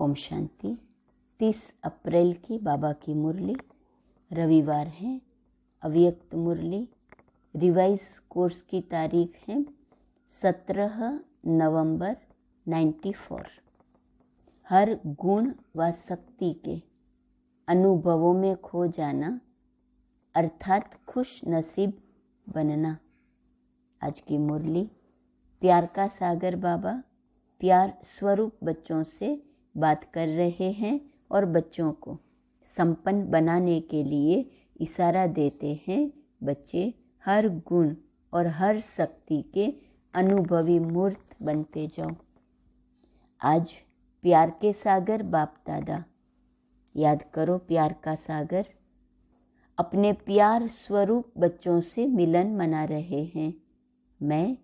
ओम शांति। 30 अप्रैल की बाबा की मुरली, रविवार है, अव्यक्त मुरली। रिवाइज कोर्स की तारीख है 17 नवंबर 94। हर गुण व शक्ति के अनुभवों में खो जाना अर्थात खुश नसीब बनना। आज की मुरली, प्यार का सागर बाबा प्यार स्वरूप बच्चों से बात कर रहे हैं और बच्चों को संपन्न बनाने के लिए इशारा देते हैं। बच्चे हर गुण और हर शक्ति के अनुभवी मूर्त बनते जाओ। आज प्यार के सागर बाप दादा, याद करो प्यार का सागर। अपने प्यार स्वरूप बच्चों से मिलन मना रहे हैं। मैं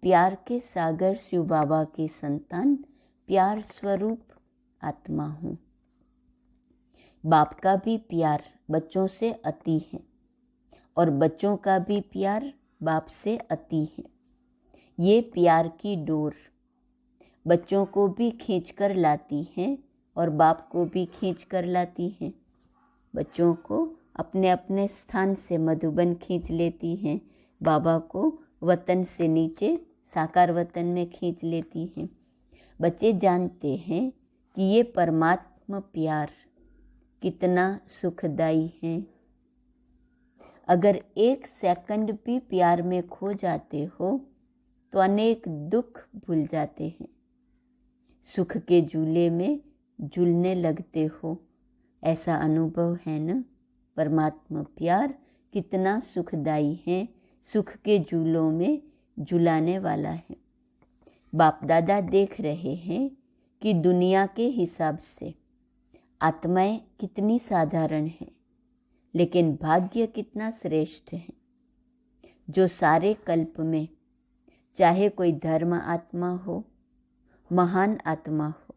प्यार के सागर शिव बाबा की संतान, प्यार स्वरूप आत्मा हूँ। बाप का भी प्यार बच्चों से अति है और बच्चों का भी प्यार बाप से अति है। ये प्यार की डोर बच्चों को भी खींच कर लाती है और बाप को भी खींच कर लाती है। बच्चों को अपने अपने स्थान से मधुबन खींच लेती हैं, बाबा को वतन से नीचे साकार वतन में खींच लेती हैं। बच्चे जानते हैं कि ये परमात्मा प्यार कितना सुखदाई है। अगर एक सेकंड भी प्यार में खो जाते हो तो अनेक दुख भूल जाते हैं। सुख के झूले में झूलने लगते हो, ऐसा अनुभव है न। परमात्मा प्यार कितना सुखदाई है, सुख के झूलों में झुलाने वाला है। बाप दादा देख रहे हैं कि दुनिया के हिसाब से आत्माएं कितनी साधारण हैं, लेकिन भाग्य कितना श्रेष्ठ है। जो सारे कल्प में चाहे कोई धर्म आत्मा हो, महान आत्मा हो,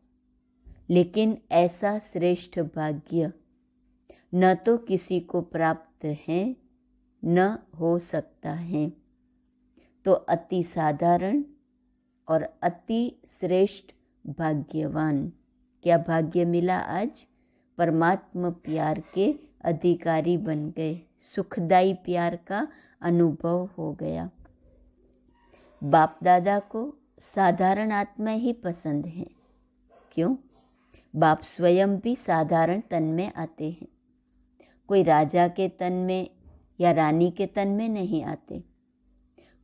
लेकिन ऐसा श्रेष्ठ भाग्य न तो किसी को प्राप्त है न हो सकता है। तो अति साधारण और अति श्रेष्ठ भाग्यवान, क्या भाग्य मिला आज? परमात्मा प्यार के अधिकारी बन गए, सुखदाई प्यार का अनुभव हो गया। बाप दादा को साधारण आत्मा ही पसंद है। क्यों? बाप स्वयं भी साधारण तन में आते हैं। कोई राजा के तन में या रानी के तन में नहीं आते,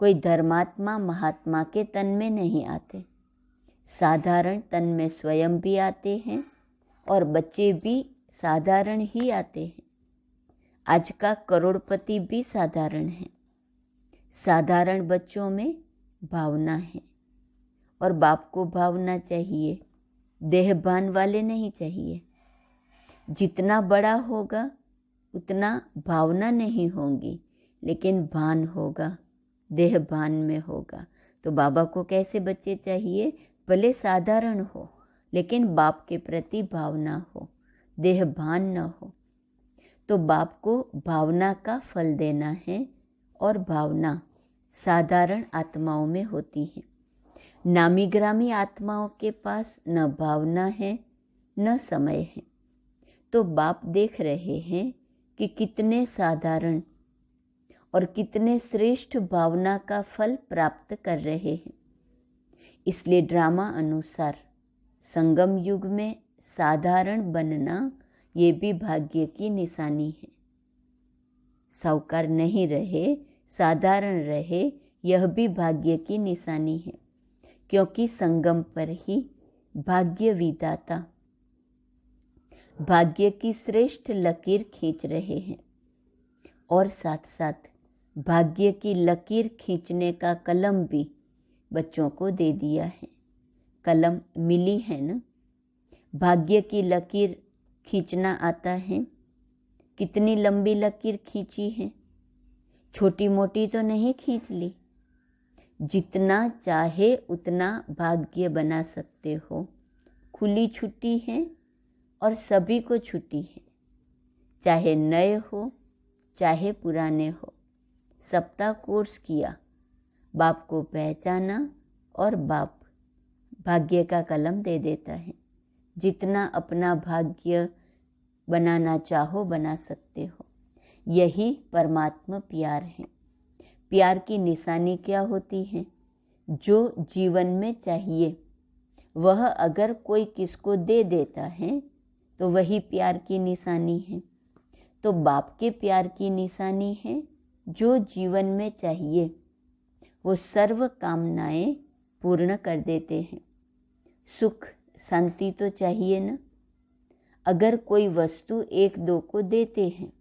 कोई धर्मात्मा महात्मा के तन में नहीं आते। साधारण तन में स्वयं भी आते हैं और बच्चे भी साधारण ही आते हैं। आज का करोड़पति भी साधारण है। साधारण बच्चों में भावना है और बाप को भावना चाहिए, देहभान वाले नहीं चाहिए। जितना बड़ा होगा उतना भावना नहीं होगी, लेकिन भान होगा, देह भान में होगा। तो बाबा को कैसे बच्चे चाहिए? भले साधारण हो, लेकिन बाप के प्रति भावना हो, देह भान न हो। तो बाप को भावना का फल देना है और भावना साधारण आत्माओं में होती है। नामी ग्रामी आत्माओं के पास न भावना है न समय है। तो बाप देख रहे हैं कि कितने साधारण और कितने श्रेष्ठ भावना का फल प्राप्त कर रहे हैं। इसलिए ड्रामा अनुसार संगम युग में साधारण बनना ये भी भाग्य की निशानी है। साहूकार नहीं रहे, साधारण रहे, यह भी भाग्य की निशानी है। क्योंकि संगम पर ही भाग्य विधाता भाग्य की श्रेष्ठ लकीर खींच रहे हैं और साथ साथ भाग्य की लकीर खींचने का कलम भी बच्चों को दे दिया है। कलम मिली है न। भाग्य की लकीर खींचना आता है। कितनी लंबी लकीर खींची है, छोटी मोटी तो नहीं खींच ली। जितना चाहे उतना भाग्य बना सकते हो। खुली छुट्टी है और सभी को छुट्टी है, चाहे नए हो चाहे पुराने हो। सप्ताह कोर्स किया, बाप को पहचाना और बाप भाग्य का कलम दे देता है। जितना अपना भाग्य बनाना चाहो बना सकते हो। यही परमात्मा प्यार है। प्यार की निशानी क्या होती है? जो जीवन में चाहिए वह अगर कोई किसको दे देता है तो वही प्यार की निशानी है। तो बाप के प्यार की निशानी है जो जीवन में चाहिए वो सर्व कामनाएं पूर्ण कर देते हैं। सुख शांति तो चाहिए ना। अगर कोई वस्तु एक दो को देते हैं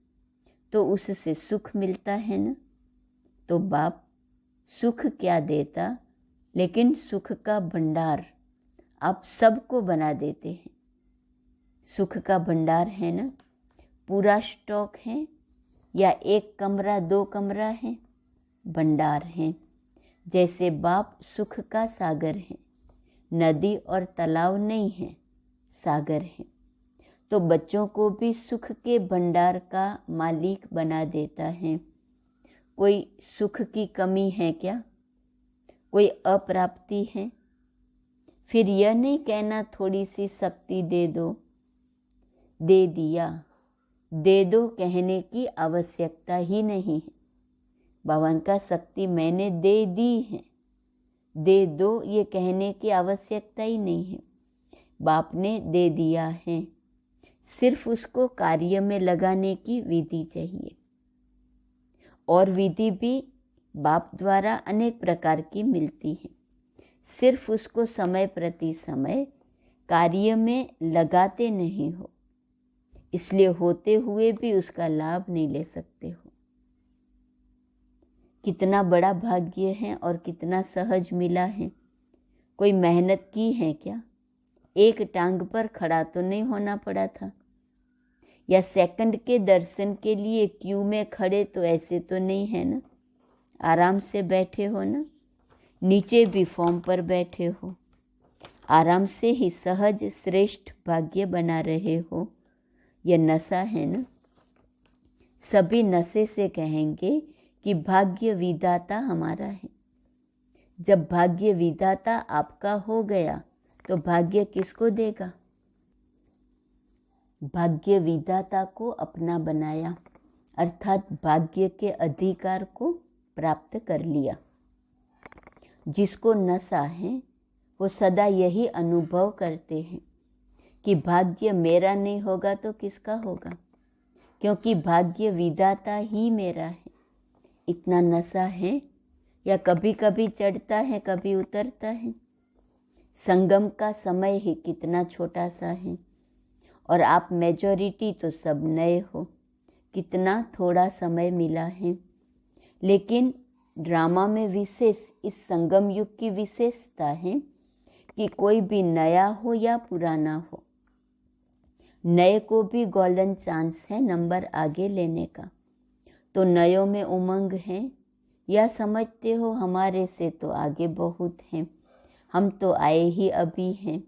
तो उससे सुख मिलता है ना। तो बाप सुख क्या देता, लेकिन सुख का भंडार आप सबको बना देते हैं। सुख का भंडार है ना, पूरा स्टॉक है या एक कमरा दो कमरा है, भंडार है। जैसे बाप सुख का सागर है, नदी और तालाब नहीं है, सागर है। तो बच्चों को भी सुख के भंडार का मालिक बना देता है। कोई सुख की कमी है क्या? कोई अप्राप्ति है? फिर यह नहीं कहना थोड़ी सी शक्ति दे दो, दे दिया। दे दो कहने की आवश्यकता ही नहीं है। भगवान का शक्ति मैंने दे दी है, दे दो ये कहने की आवश्यकता ही नहीं है। बाप ने दे दिया है, सिर्फ उसको कार्य में लगाने की विधि चाहिए। और विधि भी बाप द्वारा अनेक प्रकार की मिलती है। सिर्फ उसको समय प्रति समय कार्य में लगाते नहीं हो, इसलिए होते हुए भी उसका लाभ नहीं ले सकते हो। कितना बड़ा भाग्य है और कितना सहज मिला है। कोई मेहनत की है क्या? एक टांग पर खड़ा तो नहीं होना पड़ा था, या सेकंड के दर्शन के लिए क्यू में खड़े तो ऐसे तो नहीं है ना। आराम से बैठे हो ना, नीचे भी फॉर्म पर बैठे हो, आराम से ही सहज श्रेष्ठ भाग्य बना रहे हो। यह नशा है ना। सभी नशे से कहेंगे कि भाग्य विधाता हमारा है। जब भाग्य विधाता आपका हो गया तो भाग्य किसको देगा? भाग्य विधाता को अपना बनाया, अर्थात भाग्य के अधिकार को प्राप्त कर लिया। जिसको नशा है वो सदा यही अनुभव करते हैं कि भाग्य मेरा नहीं होगा तो किसका होगा, क्योंकि भाग्य विधाता ही मेरा है। इतना नशा है, या कभी कभी चढ़ता है कभी उतरता है। संगम का समय ही कितना छोटा सा है, और आप मेजॉरिटी तो सब नए हो। कितना थोड़ा समय मिला है, लेकिन ड्रामा में विशेष इस संगम युग की विशेषता है कि कोई भी नया हो या पुराना हो, नए को भी गोल्डन चांस है नंबर आगे लेने का। तो नयों में उमंग है, या समझते हो हमारे से तो आगे बहुत हैं, हम तो आए ही अभी हैं।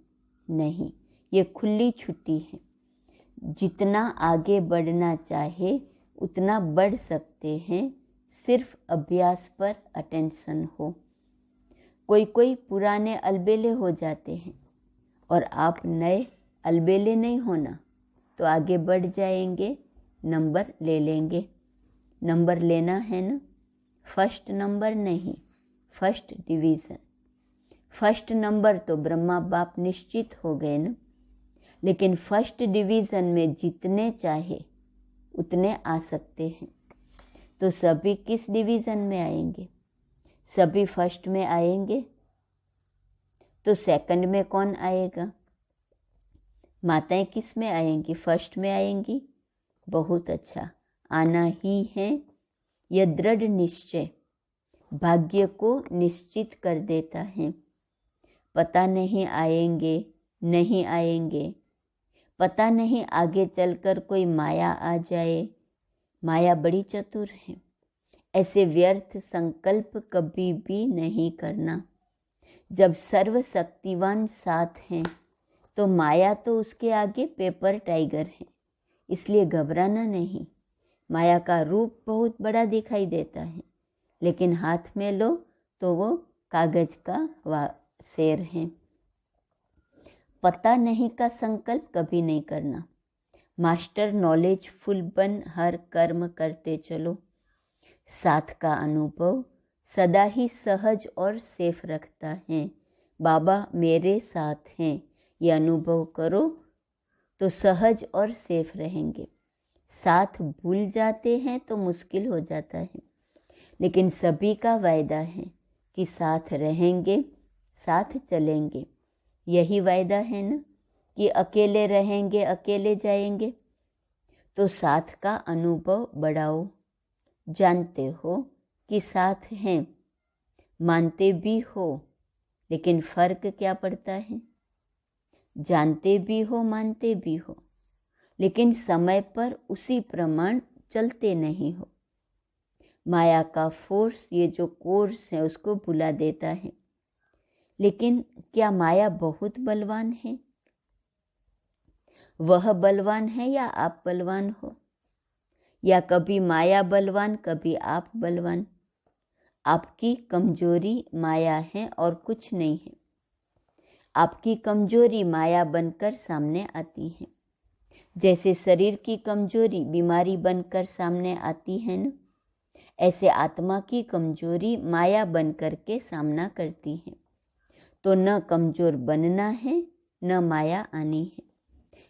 नहीं, ये खुली छुट्टी है। जितना आगे बढ़ना चाहे उतना बढ़ सकते हैं, सिर्फ अभ्यास पर अटेंशन हो। कोई कोई पुराने अलबेले हो जाते हैं और आप नए अलबेले नहीं होना, तो आगे बढ़ जाएंगे, नंबर ले लेंगे। नंबर लेना है ना, फर्स्ट नंबर नहीं, फर्स्ट डिवीज़न। फर्स्ट नंबर तो ब्रह्मा बाप निश्चित हो गए ना, लेकिन फर्स्ट डिवीज़न में जितने चाहे उतने आ सकते हैं। तो सभी किस डिवीज़न में आएंगे? सभी फर्स्ट में आएंगे, तो सेकंड में कौन आएगा? माताएं किस में आएंगी? फर्स्ट में आएंगी। बहुत अच्छा, आना ही है। यह दृढ़ निश्चय भाग्य को निश्चित कर देता है। पता नहीं आएंगे नहीं आएंगे, पता नहीं आगे चलकर कोई माया आ जाए। माया बड़ी चतुर है। ऐसे व्यर्थ संकल्प कभी भी नहीं करना। जब सर्वशक्तिवान साथ हैं तो माया तो उसके आगे पेपर टाइगर है, इसलिए घबराना नहीं। माया का रूप बहुत बड़ा दिखाई देता है, लेकिन हाथ में लो तो वो कागज का शेर है। पता नहीं का संकल्प कभी नहीं करना। मास्टर नॉलेज फुल बन हर कर्म करते चलो। साथ का अनुभव सदा ही सहज और सेफ रखता है। बाबा मेरे साथ हैं, ये अनुभव करो तो सहज और सेफ रहेंगे। साथ भूल जाते हैं तो मुश्किल हो जाता है, लेकिन सभी का वायदा है कि साथ रहेंगे, साथ चलेंगे। यही वायदा है ना कि अकेले रहेंगे, अकेले जाएंगे। तो साथ का अनुभव बढ़ाओ। जानते हो कि साथ हैं, मानते भी हो, लेकिन फर्क क्या पड़ता है? जानते भी हो, मानते भी हो, लेकिन समय पर उसी प्रमाण चलते नहीं हो। माया का फोर्स ये जो कोर्स है उसको भुला देता है। लेकिन क्या माया बहुत बलवान है? वह बलवान है या आप बलवान हो? या कभी माया बलवान, कभी आप बलवान? आपकी कमजोरी माया है और कुछ नहीं है। आपकी कमजोरी माया बनकर सामने आती है। जैसे शरीर की कमजोरी बीमारी बनकर सामने आती है ना, ऐसे आत्मा की कमजोरी माया बनकर के सामना करती है। तो न कमजोर बनना है, न माया आनी है।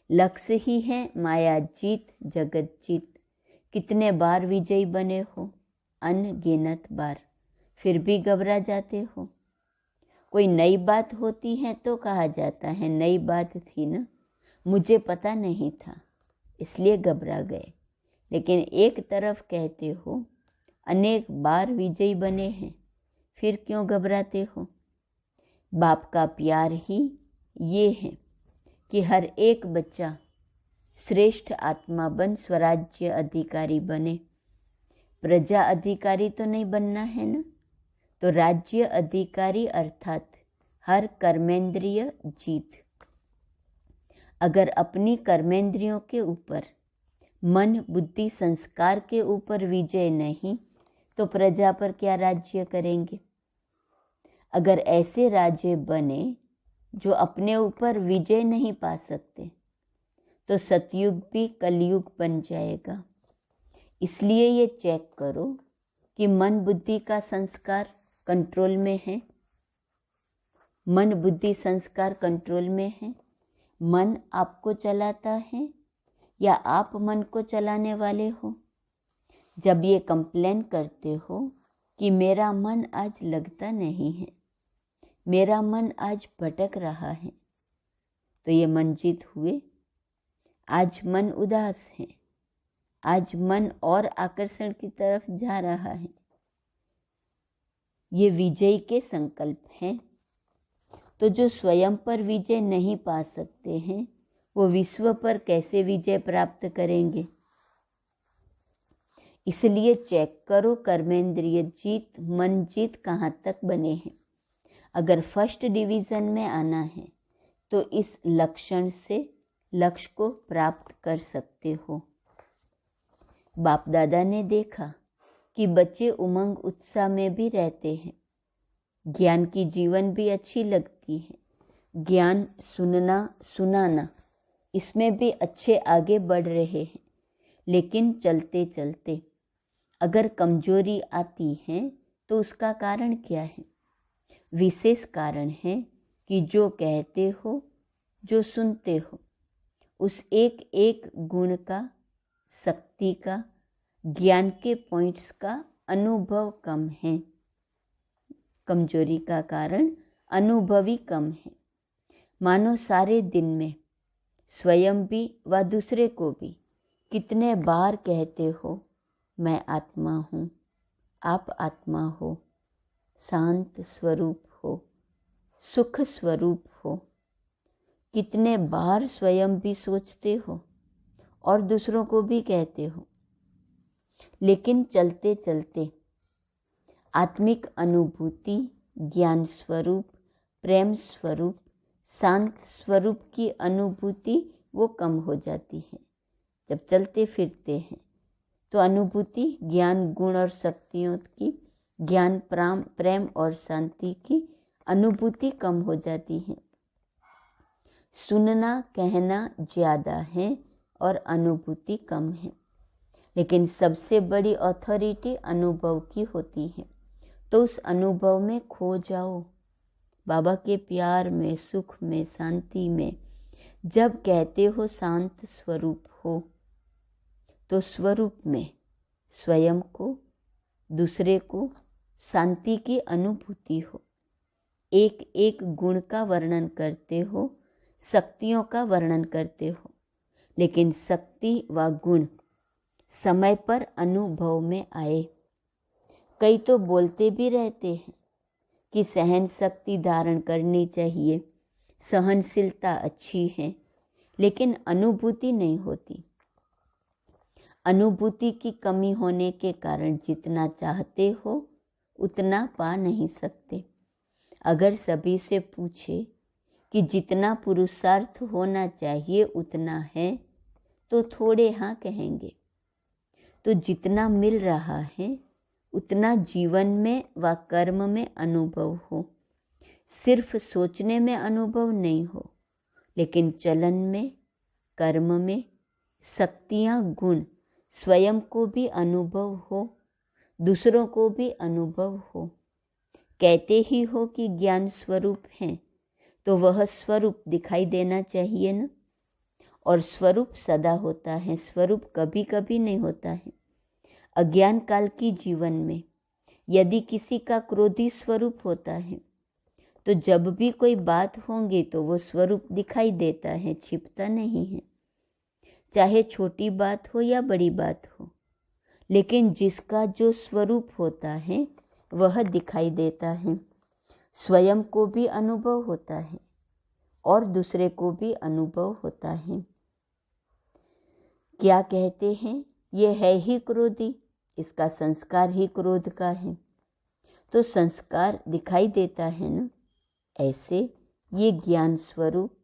लक्ष्य ही है माया जीत, जगत जीत। कितने बार विजयी बने हो? अनगिनत बार। फिर भी घबरा जाते हो। कोई नई बात होती है तो कहा जाता है नई बात थी ना, मुझे पता नहीं था इसलिए घबरा गए। लेकिन एक तरफ कहते हो अनेक बार विजयी बने हैं, फिर क्यों घबराते हो? बाप का प्यार ही ये है कि हर एक बच्चा श्रेष्ठ आत्मा बन स्वराज्य अधिकारी बने। प्रजा अधिकारी तो नहीं बनना है ना, तो राज्य अधिकारी अर्थात हर कर्मेंद्रिय जीत। अगर अपनी कर्मेंद्रियों के ऊपर, मन बुद्धि संस्कार के ऊपर विजय नहीं, तो प्रजा पर क्या राज्य करेंगे? अगर ऐसे राज्य बने जो अपने ऊपर विजय नहीं पा सकते, तो सतयुग भी कलयुग बन जाएगा। इसलिए ये चेक करो कि मन बुद्धि का संस्कार कंट्रोल में है। मन बुद्धि संस्कार कंट्रोल में है। मन आपको चलाता है या आप मन को चलाने वाले हो? जब ये कंप्लेन करते हो कि मेरा मन आज लगता नहीं है, मेरा मन आज भटक रहा है, तो ये मन जीत हुए। आज मन उदास है, आज मन और आकर्षण की तरफ जा रहा है। ये विजय के संकल्प हैं। तो जो स्वयं पर विजय नहीं पा सकते हैं, वो विश्व पर कैसे विजय प्राप्त करेंगे? इसलिए चेक करो कर्मेंद्रिय जीत, मन जीत कहाँ तक बने हैं। अगर फर्स्ट डिवीजन में आना है तो इस लक्षण से लक्ष्य को प्राप्त कर सकते हो। बाप दादा ने देखा कि बच्चे उमंग उत्साह में भी रहते हैं, ज्ञान की जीवन भी अच्छी लगती है, ज्ञान सुनना सुनाना इसमें भी अच्छे आगे बढ़ रहे हैं। लेकिन चलते चलते अगर कमजोरी आती है तो उसका कारण क्या है? विशेष कारण है कि जो कहते हो, जो सुनते हो, उस एक एक गुण का, शक्ति का, ज्ञान के पॉइंट्स का अनुभव कम है। कमजोरी का कारण अनुभवी कम है। मानो सारे दिन में स्वयं भी व दूसरे को भी कितने बार कहते हो मैं आत्मा हूँ, आप आत्मा हो, शांत स्वरूप हो, सुख स्वरूप हो। कितने बार स्वयं भी सोचते हो और दूसरों को भी कहते हो। लेकिन चलते चलते आत्मिक अनुभूति, ज्ञान स्वरूप, प्रेम स्वरूप, शांत स्वरूप की अनुभूति वो कम हो जाती है। जब चलते फिरते हैं तो अनुभूति ज्ञान गुण और शक्तियों की, ज्ञान प्रेम और शांति की अनुभूति कम हो जाती है। सुनना कहना ज़्यादा है और अनुभूति कम है, लेकिन सबसे बड़ी अथॉरिटी अनुभव की होती है। तो उस अनुभव में खो जाओ, बाबा के प्यार में, सुख में, शांति में। जब कहते हो शांत स्वरूप हो, तो स्वरूप में स्वयं को, दूसरे को शांति की अनुभूति हो। एक एक गुण का वर्णन करते हो, शक्तियों का वर्णन करते हो, लेकिन शक्ति व गुण समय पर अनुभव में आए। कई तो बोलते भी रहते हैं कि सहन शक्ति धारण करनी चाहिए, सहनशीलता अच्छी है, लेकिन अनुभूति नहीं होती। अनुभूति की कमी होने के कारण जितना चाहते हो उतना पा नहीं सकते। अगर सभी से पूछे कि जितना पुरुषार्थ होना चाहिए उतना है, तो थोड़े हाँ कहेंगे। तो जितना मिल रहा है उतना जीवन में व कर्म में अनुभव हो। सिर्फ सोचने में अनुभव नहीं हो, लेकिन चलन में, कर्म में, शक्तियाँ, गुण स्वयं को भी अनुभव हो, दूसरों को भी अनुभव हो। कहते ही हो कि ज्ञान स्वरूप है, तो वह स्वरूप दिखाई देना चाहिए ना। और स्वरूप सदा होता है, स्वरूप कभी कभी नहीं होता है। अज्ञान काल की जीवन में यदि किसी का क्रोधी स्वरूप होता है, तो जब भी कोई बात होंगी तो वो स्वरूप दिखाई देता है, छिपता नहीं है। चाहे छोटी बात हो या बड़ी बात हो, लेकिन जिसका जो स्वरूप होता है वह दिखाई देता है। स्वयं को भी अनुभव होता है और दूसरे को भी अनुभव होता है। क्या कहते हैं, ये है ही क्रोधी, इसका संस्कार ही क्रोध का है। तो संस्कार दिखाई देता है ना। ऐसे ये ज्ञान स्वरूप,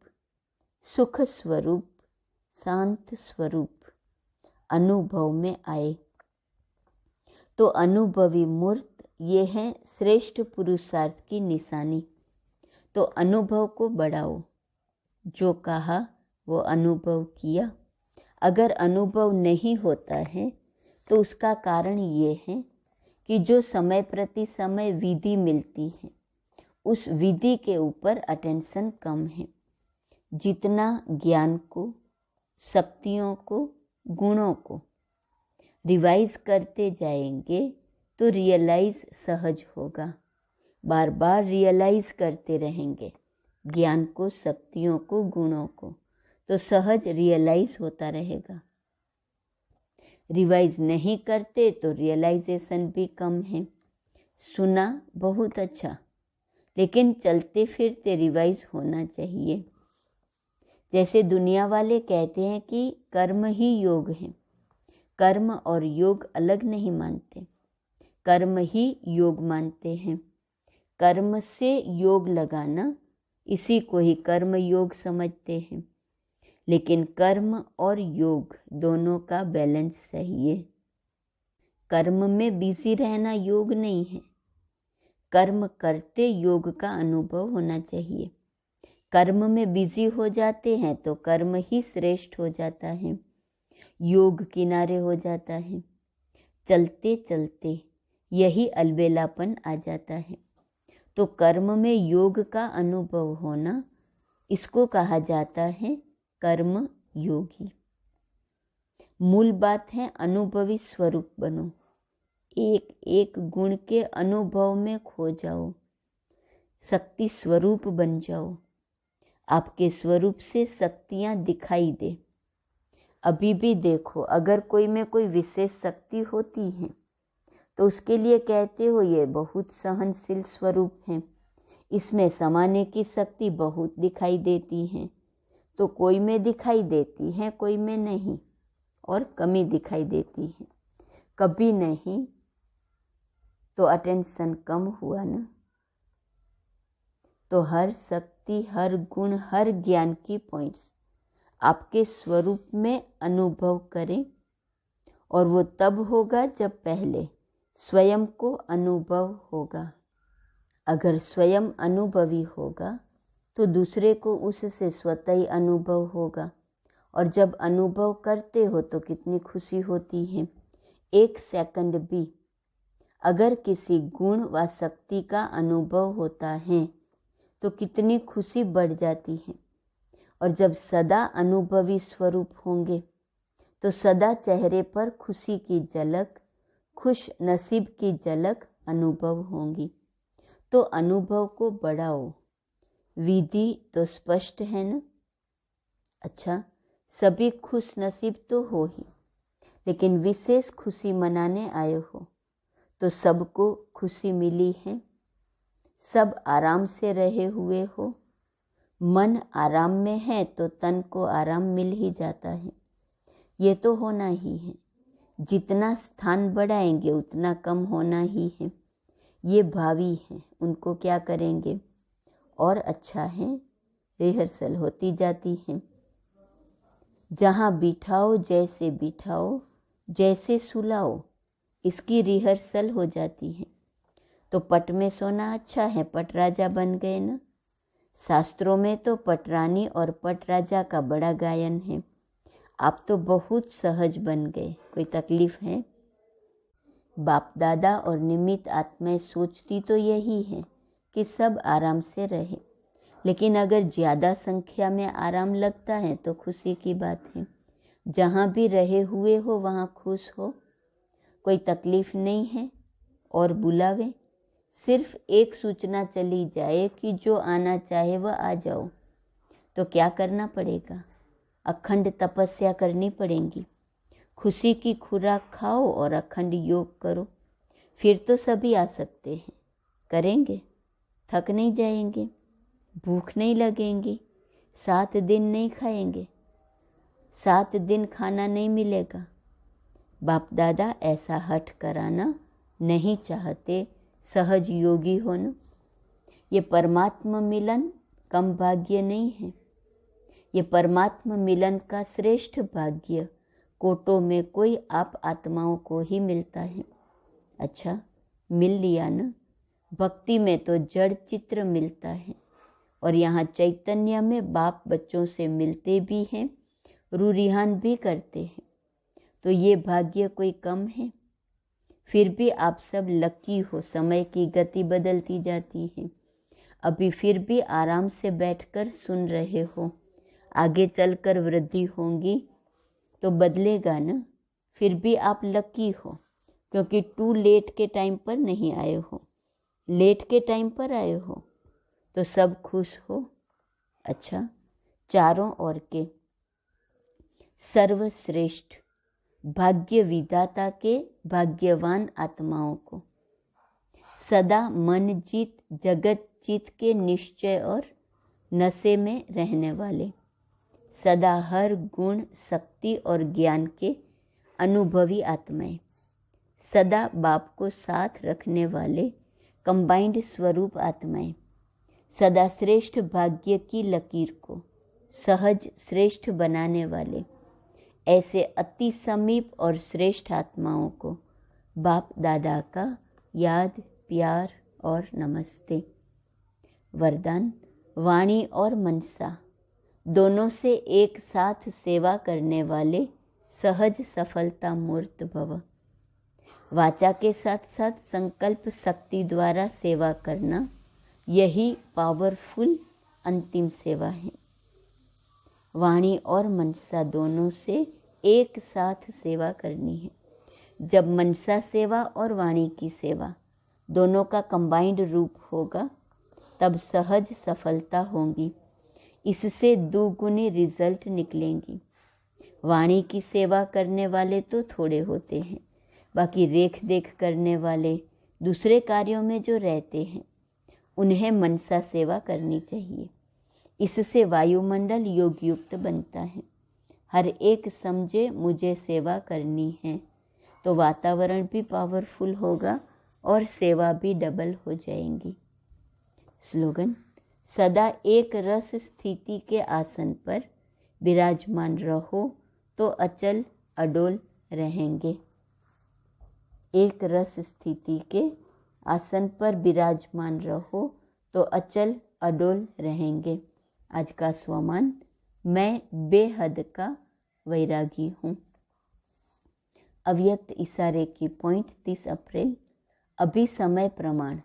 सुख स्वरूप, शांत स्वरूप अनुभव में आए। तो अनुभवी मूर्त ये है श्रेष्ठ पुरुषार्थ की निशानी। तो अनुभव को बढ़ाओ, जो कहा वो अनुभव किया। अगर अनुभव नहीं होता है तो उसका कारण ये है कि जो समय प्रति समय विधि मिलती है, उस विधि के ऊपर अटेंशन कम है। जितना ज्ञान को, शक्तियों को, गुणों को रिवाइज करते जाएंगे तो रियलाइज सहज होगा। बार बार रियलाइज करते रहेंगे ज्ञान को, शक्तियों को, गुणों को, तो सहज रियलाइज होता रहेगा। रिवाइज नहीं करते तो रियलाइजेशन भी कम है। सुना बहुत अच्छा, लेकिन चलते फिरते रिवाइज होना चाहिए। जैसे दुनिया वाले कहते हैं कि कर्म ही योग है। कर्म और योग अलग नहीं मानते, कर्म ही योग मानते हैं। कर्म से योग लगाना, इसी को ही कर्म योग समझते हैं। लेकिन कर्म और योग दोनों का बैलेंस चाहिए। कर्म में बिजी रहना योग नहीं है। कर्म करते योग का अनुभव होना चाहिए। कर्म में बिजी हो जाते हैं तो कर्म ही श्रेष्ठ हो जाता है, योग किनारे हो जाता है। चलते चलते यही अलबेलापन आ जाता है। तो कर्म में योग का अनुभव होना, इसको कहा जाता है कर्म योगी। मूल बात है अनुभवी स्वरूप बनो। एक एक गुण के अनुभव में खो जाओ, शक्ति स्वरूप बन जाओ। आपके स्वरूप से शक्तियाँ दिखाई दे। अभी भी देखो, अगर कोई में कोई विशेष शक्ति होती है तो उसके लिए कहते हो ये बहुत सहनशील स्वरूप है, इसमें समाने की शक्ति बहुत दिखाई देती है। तो कोई में दिखाई देती है, कोई में नहीं, और कमी दिखाई देती है। कभी नहीं तो अटेंशन कम हुआ ना। तो हर शक्ति, हर गुण, हर ज्ञान की पॉइंट्स आपके स्वरूप में अनुभव करें। और वो तब होगा जब पहले स्वयं को अनुभव होगा। अगर स्वयं अनुभवी होगा तो दूसरे को उससे स्वतः ही अनुभव होगा। और जब अनुभव करते हो तो कितनी खुशी होती है। एक सेकंड भी अगर किसी गुण व शक्ति का अनुभव होता है तो कितनी खुशी बढ़ जाती है। और जब सदा अनुभवी स्वरूप होंगे तो सदा चेहरे पर खुशी की झलक, खुश नसीब की झलक अनुभव होंगी। तो अनुभव को बढ़ाओ। विधि तो स्पष्ट है ना। अच्छा, सभी खुश नसीब तो हो ही, लेकिन विशेष खुशी मनाने आए हो तो सबको खुशी मिली है। सब आराम से रहे हुए हो। मन आराम में है तो तन को आराम मिल ही जाता है। ये तो होना ही है। जितना स्थान बढ़ाएंगे उतना कम होना ही है। ये भावी हैं, उनको क्या करेंगे। और अच्छा है, रिहर्सल होती जाती है। जहाँ बिठाओ जैसे बिठाओ, जैसे सुलाओ, इसकी रिहर्सल हो जाती है। तो पट में सोना अच्छा है, पट राजा बन गए ना। शास्त्रों में तो पटरानी और पट राजा का बड़ा गायन है। आप तो बहुत सहज बन गए। कोई तकलीफ है? बाप दादा और निमित्त आत्माएं सोचती तो यही है कि सब आराम से रहे, लेकिन अगर ज़्यादा संख्या में आराम लगता है तो खुशी की बात है। जहाँ भी रहे हुए हो वहाँ खुश हो, कोई तकलीफ नहीं है। और बुलावे, सिर्फ एक सूचना चली जाए कि जो आना चाहे वह आ जाओ, तो क्या करना पड़ेगा? अखंड तपस्या करनी पड़ेगी। खुशी की खुराक खाओ और अखंड योग करो, फिर तो सभी आ सकते हैं। करेंगे, थक नहीं जाएंगे, भूख नहीं लगेंगी, 7 दिन नहीं खाएंगे, 7 दिन खाना नहीं मिलेगा। बाप दादा ऐसा हठ कराना नहीं चाहते। सहज योगी होना, ये परमात्मा मिलन कम भाग्य नहीं है। ये परमात्मा मिलन का श्रेष्ठ भाग्य कोटों में कोई आप आत्माओं को ही मिलता है। अच्छा, मिल लिया ना। भक्ति में तो जड़ चित्र मिलता है, और यहाँ चैतन्य में बाप बच्चों से मिलते भी हैं, रूरिहान भी करते हैं। तो ये भाग्य कोई कम है? फिर भी आप सब लकी हो। समय की गति बदलती जाती है। अभी फिर भी आराम से बैठकर सुन रहे हो। आगे चलकर वृद्धि होंगी तो बदलेगा ना। फिर भी आप लकी हो, क्योंकि टू लेट के टाइम पर नहीं आए हो, लेट के टाइम पर आए हो। तो सब खुश हो। अच्छा, चारों ओर के सर्वश्रेष्ठ भाग्य विधाता के भाग्यवान आत्माओं को, सदा मन जीत जगत जीत के निश्चय और नशे में रहने वाले, सदा हर गुण शक्ति और ज्ञान के अनुभवी आत्माएं, सदा बाप को साथ रखने वाले कंबाइंड स्वरूप आत्माएं, सदा श्रेष्ठ भाग्य की लकीर को सहज श्रेष्ठ बनाने वाले, ऐसे अति समीप और श्रेष्ठ आत्माओं को बाप दादा का याद, प्यार और नमस्ते। वरदान, वाणी और मनसा दोनों से एक साथ सेवा करने वाले सहज सफलता मूर्त भव। वाचा के साथ साथ संकल्प शक्ति द्वारा सेवा करना, यही पावरफुल अंतिम सेवा है। वाणी और मनसा दोनों से एक साथ सेवा करनी है। जब मनसा सेवा और वाणी की सेवा दोनों का कंबाइंड रूप होगा तब सहज सफलता होगी। इससे दुगुनी रिजल्ट निकलेंगी। वाणी की सेवा करने वाले तो थोड़े होते हैं, बाकी रेख देख करने वाले दूसरे कार्यों में जो रहते हैं उन्हें मनसा सेवा करनी चाहिए। इससे वायुमंडल योग युक्त बनता है। हर एक समझे मुझे सेवा करनी है, तो वातावरण भी पावरफुल होगा और सेवा भी डबल हो जाएंगी। स्लोगन, सदा एक रस स्थिति के आसन पर विराजमान रहो तो अचल अडोल रहेंगे। एक रस स्थिति के आसन पर विराजमान रहो तो अचल अडोल रहेंगे। आज का स्वमान, मैं बेहद का वैरागी हूँ। अव्यक्त इशारे की पॉइंट 30 अप्रैल। अभी समय प्रमाण,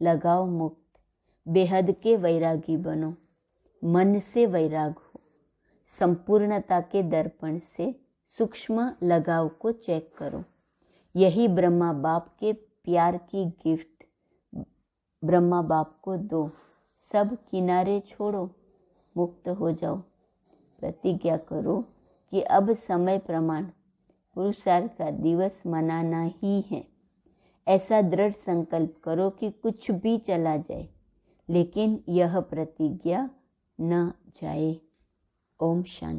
लगाव मुक्त, बेहद के वैरागी बनो, मन से वैराग हो, संपूर्णता के दर्पण से सूक्ष्म लगाव को चेक करो। यही ब्रह्मा बाप के प्यार की गिफ्ट ब्रह्मा बाप को दो। सब किनारे छोड़ो, मुक्त हो जाओ। प्रतिज्ञा करो कि अब समय प्रमाण पुरुषार्थ का दिवस मनाना ही है। ऐसा दृढ़ संकल्प करो कि कुछ भी चला जाए, लेकिन यह प्रतिज्ञा न जाए। ओम शांति।